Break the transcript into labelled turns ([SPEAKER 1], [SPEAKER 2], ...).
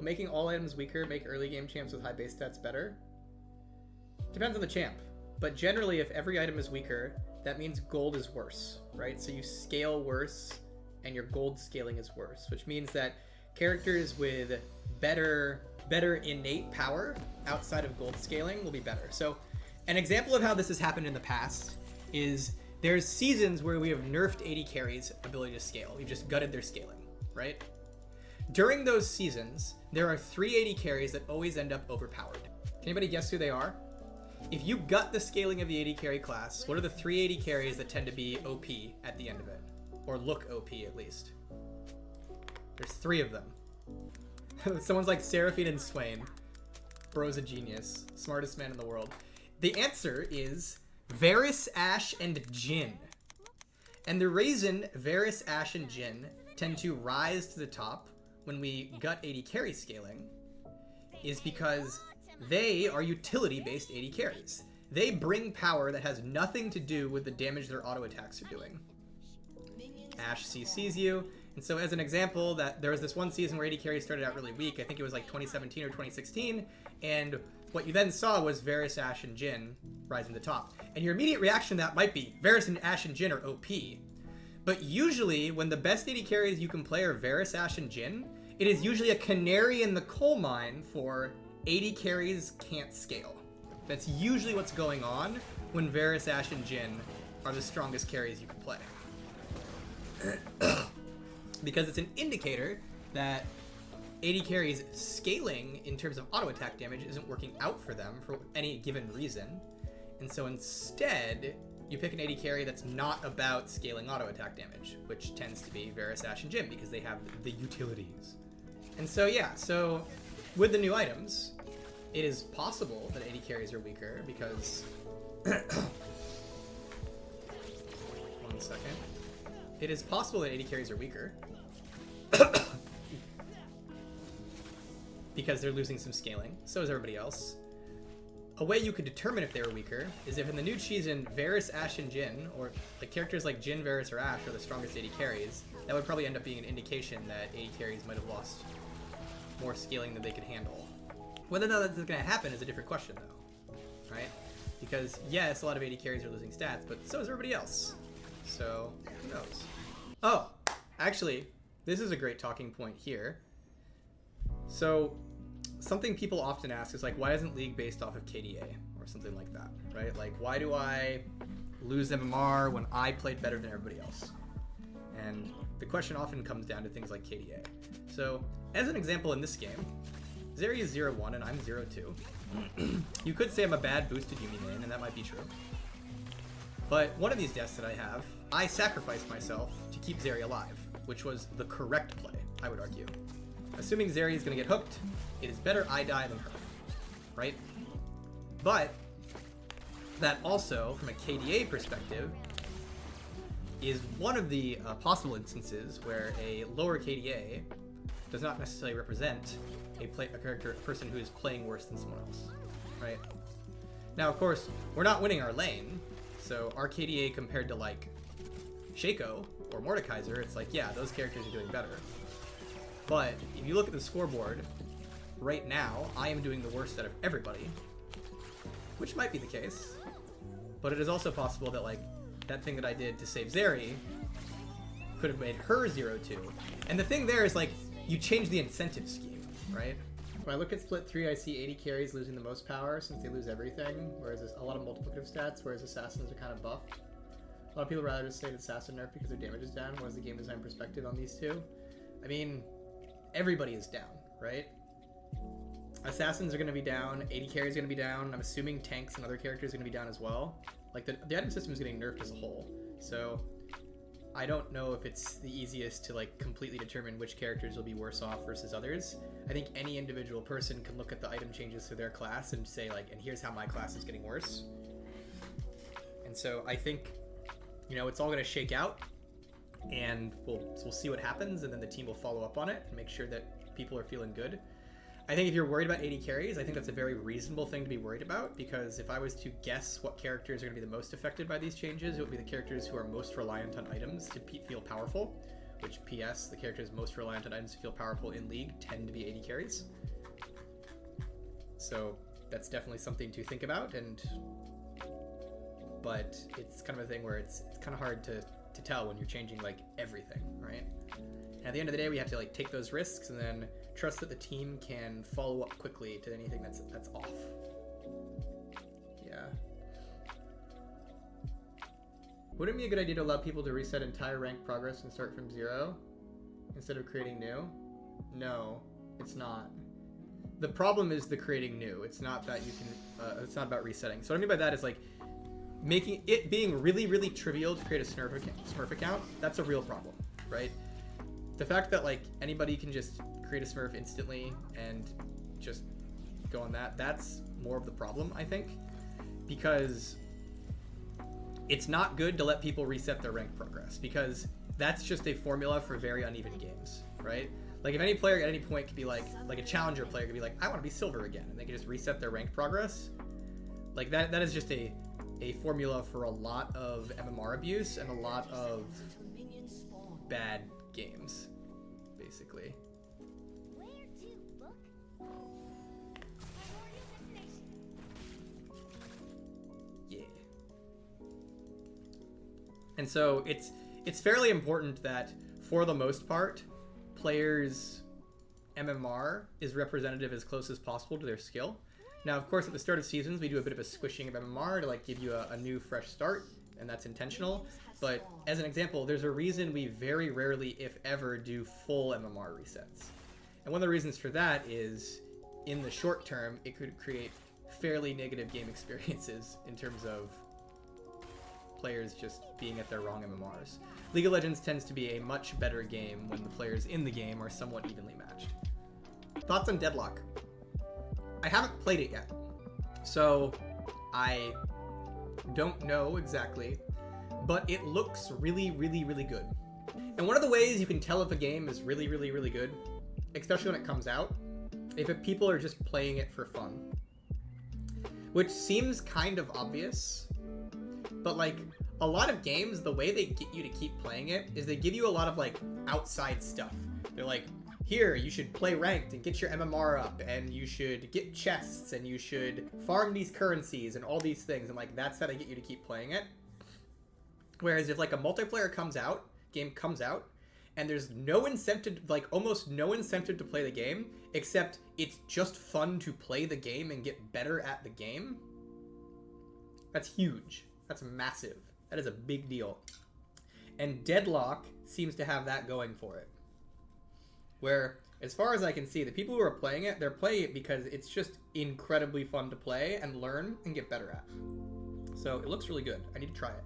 [SPEAKER 1] Making all items weaker make early game champs with high base stats better? Depends on the champ. But generally, if every item is weaker, that means gold is worse, right? So you scale worse, and your gold scaling is worse, which means that characters with better innate power outside of gold scaling will be better. So an example of how this has happened in the past is there's seasons where we have nerfed AD carries' ability to scale. We've just gutted their scaling, right? During those seasons, there are 3 AD carries that always end up overpowered. Can anybody guess who they are? If you gut the scaling of the AD carry class, what are the 3 AD carries that tend to be OP at the end of it? Or look OP at least. There's 3 of them. Someone's like Seraphine and Swain. Bro's a genius. Smartest man in the world. The answer is Varus, Ashe, and Jhin. And the reason Varus, Ashe, and Jhin tend to rise to the top when we gut AD carry scaling is because they are utility-based AD carries. They bring power that has nothing to do with the damage their auto attacks are doing. Ashe CCs you, and so as an example, that there was this one season where AD carries started out really weak. I think it was like 2017 or 2016, and what you then saw was Varus, Ashe, and Jhin rising to the top. And your immediate reaction to that might be, Varus and Ashe and Jhin are OP. But usually, when the best AD carries you can play are Varus, Ashe, and Jhin, it is usually a canary in the coal mine for AD carries can't scale. That's usually what's going on when Varus, Ashe, and Jhin are the strongest carries you can play. Because it's an indicator that AD carries scaling in terms of auto attack damage isn't working out for them for any given reason. And so instead, you pick an AD carry that's not about scaling auto attack damage, which tends to be Varus, Ashe, and Jhin because they have the utilities. And so yeah, so with the new items, it is possible that AD carries are weaker because... 1 second. It is possible that AD carries are weaker because they're losing some scaling. So is everybody else. A way you could determine if they were weaker is if in the new season, Varus, Ashe, and Jhin, or like characters like Jhin, Varus, or Ashe are the strongest AD carries, that would probably end up being an indication that AD carries might have lost more scaling than they could handle. Whether or not that's going to happen is a different question, though, right? Because yes, a lot of AD carries are losing stats, but so is everybody else. So who knows? Oh, actually, this is a great talking point here. So something people often ask is like, why isn't League based off of KDA or something like that, right? Like, why do I lose MMR when I played better than everybody else? And the question often comes down to things like KDA. So as an example in this game, Zeri is 0-1 and I'm 0-2. You could say I'm a bad boosted Yumi main, and that might be true. But one of these deaths that I have, I sacrificed myself to keep Zeri alive, which was the correct play, I would argue. Assuming Zeri is going to get hooked, it is better I die than her, right? But that also, from a KDA perspective, is one of the possible instances where a lower KDA does not necessarily represent a person who is playing worse than someone else, right? Now, of course, we're not winning our lane, so our KDA compared to like Shaco or Mordekaiser, it's like, yeah, those characters are doing better. But if you look at the scoreboard, right now, I am doing the worst out of everybody, which might be the case. But it is also possible that like that thing that I did to save Zeri could have made her 0-2. And the thing there is like, you change the incentive scheme, right? When I look at split 3, I see 80 carries losing the most power since they lose everything, whereas there's a lot of multiplicative stats, whereas assassins are kind of buffed. A lot of people rather just say that assassin nerf because their damage is down. What is the game design perspective on these two? I mean, everybody is down, right? Assassins are going to be down, 80 carries are going to be down. I'm assuming tanks and other characters are going to be down as well. Like the item system is getting nerfed as a whole, so I don't know if it's the easiest to like completely determine which characters will be worse off versus others. I think any individual person can look at the item changes to their class and say like, and here's how my class is getting worse. And so I think, you know, it's all going to shake out, and we'll see what happens, and then the team will follow up on it and make sure that people are feeling good. I think if you're worried about 80 carries, I think that's a very reasonable thing to be worried about, because if I was to guess what characters are going to be the most affected by these changes, it would be the characters who are most reliant on items to feel powerful, which PS, the characters most reliant on items to feel powerful in League tend to be AD carries. So that's definitely something to think about, but it's kind of a thing where it's kind of hard to tell when you're changing like everything, right? And at the end of the day, we have to like take those risks and then trust that the team can follow up quickly to anything that's off. Yeah. Wouldn't it be a good idea to allow people to reset entire rank progress and start from 0 instead of creating new? No, it's not. The problem is the creating new. It's not that you can, it's not about resetting. So what I mean by that is like making it being really, really trivial to create a Smurf account. That's a real problem, right? The fact that like anybody can just create a Smurf instantly and just go on that's more of the problem, I think, because it's not good to let people reset their rank progress, because that's just a formula for very uneven games, right? Like if any player at any point could be like a challenger player could be like, I want to be silver again, and they can just reset their rank progress. Like that is just a formula for a lot of MMR abuse and a lot of bad games, basically. Yeah. And so it's fairly important that for the most part, players' MMR is representative as close as possible to their skill. Now, of course, at the start of seasons, we do a bit of a squishing of MMR to like give you a new, fresh start, and that's intentional. But as an example, there's a reason we very rarely, if ever, do full MMR resets. And one of the reasons for that is, in the short term, it could create fairly negative game experiences in terms of players just being at their wrong MMRs. League of Legends tends to be a much better game when the players in the game are somewhat evenly matched. Thoughts on Deadlock? I haven't played it yet, so I don't know exactly, but it looks really, really, really good. And one of the ways you can tell if a game is really, really, really good, especially when it comes out, if people are just playing it for fun. Which seems kind of obvious, but like a lot of games, the way they get you to keep playing it is they give you a lot of like outside stuff. They're like, here, you should play ranked and get your MMR up, and you should get chests, and you should farm these currencies and all these things, and like that's how they get you to keep playing it. Whereas if like a multiplayer game comes out, and there's no incentive, like almost no incentive to play the game, except it's just fun to play the game and get better at the game, that's huge. That's massive. That is a big deal. And Deadlock seems to have that going for it. Where, as far as I can see, the people who are playing it, they're playing it because it's just incredibly fun to play and learn and get better at. So it looks really good. I need to try it.